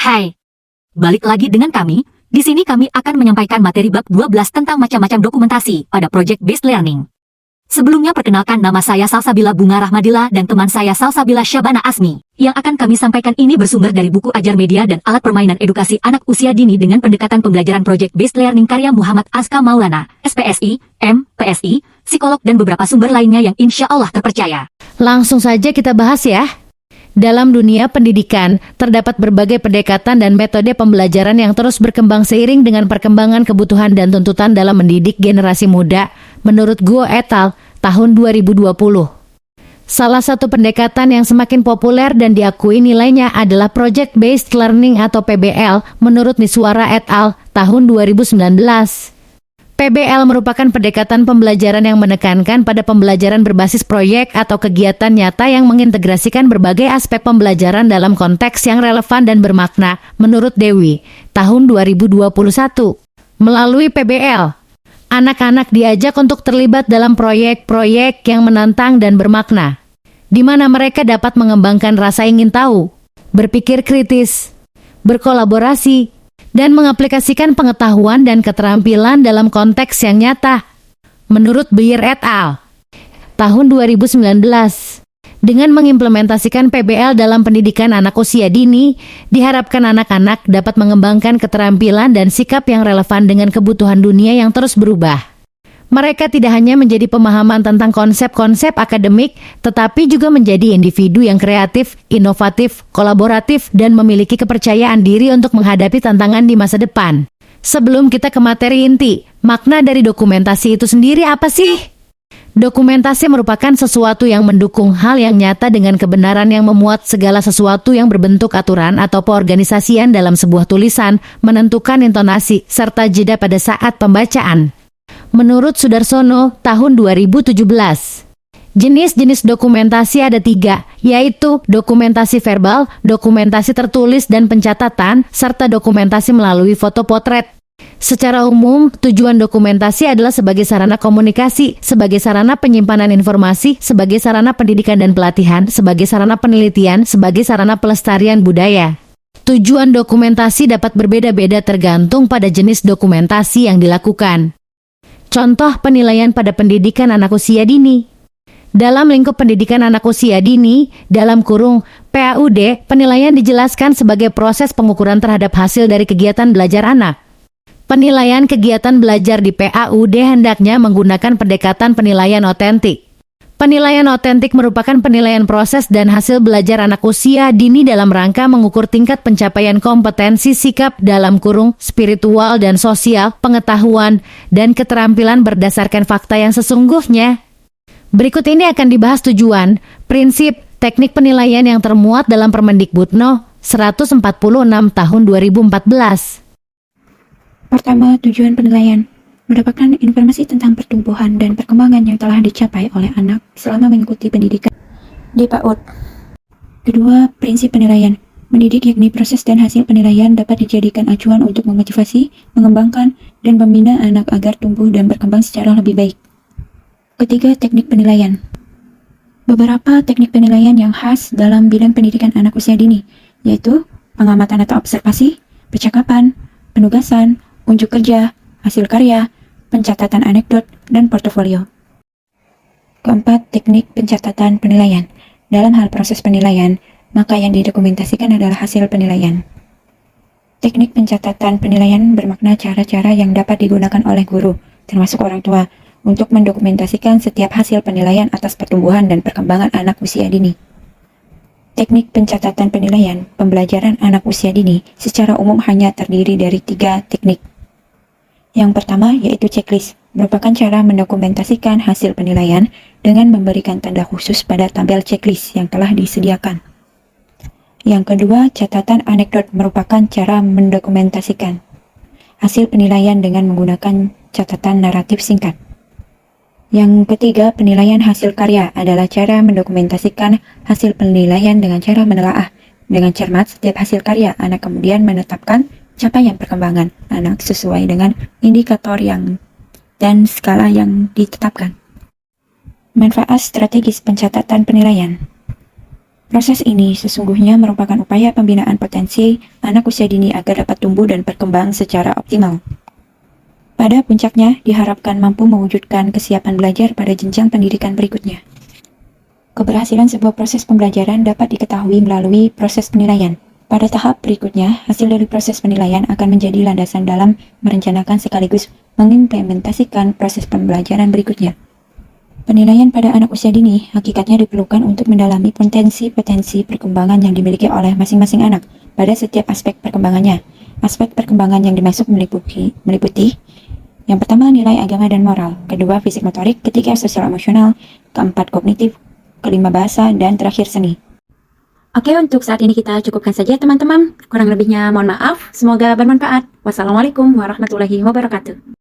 Hai, balik lagi dengan kami. Di sini kami akan menyampaikan materi bab 12 tentang macam-macam dokumentasi pada Project Based Learning. Sebelumnya perkenalkan, nama saya Salsabila Bunga Rahmadila dan teman saya Salsabila Syabana Asmi. Yang akan kami sampaikan ini bersumber dari buku ajar media dan alat permainan edukasi anak usia dini dengan pendekatan pembelajaran Project Based Learning karya Muhammad Aska Maulana, SPSI, MPSI, psikolog dan beberapa sumber lainnya yang insya Allah terpercaya. Langsung saja kita bahas ya. Dalam dunia pendidikan, terdapat berbagai pendekatan dan metode pembelajaran yang terus berkembang seiring dengan perkembangan kebutuhan dan tuntutan dalam mendidik generasi muda, menurut Guo et al. Tahun 2020. Salah satu pendekatan yang semakin populer dan diakui nilainya adalah Project Based Learning atau PBL, menurut Niswara et al. Tahun 2019. PBL merupakan pendekatan pembelajaran yang menekankan pada pembelajaran berbasis proyek atau kegiatan nyata yang mengintegrasikan berbagai aspek pembelajaran dalam konteks yang relevan dan bermakna, menurut Dewi, tahun 2021. Melalui PBL, anak-anak diajak untuk terlibat dalam proyek-proyek yang menantang dan bermakna, di mana mereka dapat mengembangkan rasa ingin tahu, berpikir kritis, berkolaborasi, dan mengaplikasikan pengetahuan dan keterampilan dalam konteks yang nyata. Menurut Beyer et al. Tahun 2019, dengan mengimplementasikan PBL dalam pendidikan anak usia dini, diharapkan anak-anak dapat mengembangkan keterampilan dan sikap yang relevan dengan kebutuhan dunia yang terus berubah. Mereka tidak hanya menjadi pemahaman tentang konsep-konsep akademik, tetapi juga menjadi individu yang kreatif, inovatif, kolaboratif, dan memiliki kepercayaan diri untuk menghadapi tantangan di masa depan. Sebelum kita ke materi inti, makna dari dokumentasi itu sendiri apa sih? Dokumentasi merupakan sesuatu yang mendukung hal yang nyata dengan kebenaran yang memuat segala sesuatu yang berbentuk aturan atau peorganisasian dalam sebuah tulisan, menentukan intonasi, serta jeda pada saat pembacaan. Menurut Sudarsono, tahun 2017. Jenis-jenis dokumentasi ada 3, yaitu dokumentasi verbal, dokumentasi tertulis dan pencatatan, serta dokumentasi melalui foto potret. Secara umum, tujuan dokumentasi adalah sebagai sarana komunikasi, sebagai sarana penyimpanan informasi, sebagai sarana pendidikan dan pelatihan, sebagai sarana penelitian, sebagai sarana pelestarian budaya. Tujuan dokumentasi dapat berbeda-beda tergantung pada jenis dokumentasi yang dilakukan. Contoh penilaian pada pendidikan anak usia dini. Dalam lingkup pendidikan anak usia dini, dalam kurung PAUD, penilaian dijelaskan sebagai proses pengukuran terhadap hasil dari kegiatan belajar anak. Penilaian kegiatan belajar di PAUD hendaknya menggunakan pendekatan penilaian otentik. Penilaian otentik merupakan penilaian proses dan hasil belajar anak usia dini dalam rangka mengukur tingkat pencapaian kompetensi sikap dalam kurung spiritual dan sosial, pengetahuan, dan keterampilan berdasarkan fakta yang sesungguhnya. Berikut ini akan dibahas tujuan, prinsip, teknik penilaian yang termuat dalam Permendikbud No. 146 tahun 2014. Pertama, tujuan penilaian. Mendapatkan informasi tentang pertumbuhan dan perkembangan yang telah dicapai oleh anak selama mengikuti pendidikan di PAUD. Kedua, prinsip penilaian. Mendidik yakni proses dan hasil penilaian dapat dijadikan acuan untuk memotivasi, mengembangkan, dan membina anak agar tumbuh dan berkembang secara lebih baik. Ketiga, teknik penilaian. Beberapa teknik penilaian yang khas dalam bidang pendidikan anak usia dini, yaitu pengamatan atau observasi, percakapan, penugasan, unjuk kerja, hasil karya, pencatatan anekdot, dan portofolio. Keempat, teknik pencatatan penilaian. Dalam hal proses penilaian, maka yang didokumentasikan adalah hasil penilaian. Teknik pencatatan penilaian bermakna cara-cara yang dapat digunakan oleh guru, termasuk orang tua, untuk mendokumentasikan setiap hasil penilaian atas pertumbuhan dan perkembangan anak usia dini. Teknik pencatatan penilaian pembelajaran anak usia dini secara umum hanya terdiri dari 3 teknik. Yang pertama yaitu checklist, merupakan cara mendokumentasikan hasil penilaian dengan memberikan tanda khusus pada tabel checklist yang telah disediakan. Yang kedua, catatan anekdot merupakan cara mendokumentasikan hasil penilaian dengan menggunakan catatan naratif singkat. Yang ketiga, penilaian hasil karya adalah cara mendokumentasikan hasil penilaian dengan cara menelaah dengan cermat setiap hasil karya anak, kemudian menetapkan capaian perkembangan anak sesuai dengan indikator dan skala yang ditetapkan. Manfaat strategis pencatatan penilaian. Proses ini sesungguhnya merupakan upaya pembinaan potensi anak usia dini agar dapat tumbuh dan berkembang secara optimal. Pada puncaknya, diharapkan mampu mewujudkan kesiapan belajar pada jenjang pendidikan berikutnya. Keberhasilan sebuah proses pembelajaran dapat diketahui melalui proses penilaian. Pada tahap berikutnya, hasil dari proses penilaian akan menjadi landasan dalam merencanakan sekaligus mengimplementasikan proses pembelajaran berikutnya. Penilaian pada anak usia dini hakikatnya diperlukan untuk mendalami potensi-potensi perkembangan yang dimiliki oleh masing-masing anak pada setiap aspek perkembangannya. Aspek perkembangan yang dimaksud meliputi yang pertama nilai agama dan moral, kedua fisik motorik, ketiga sosial emosional, keempat kognitif, kelima bahasa, dan terakhir seni. Oke, untuk saat ini kita cukupkan saja teman-teman. Kurang lebihnya mohon maaf, semoga bermanfaat. Wassalamualaikum warahmatullahi wabarakatuh.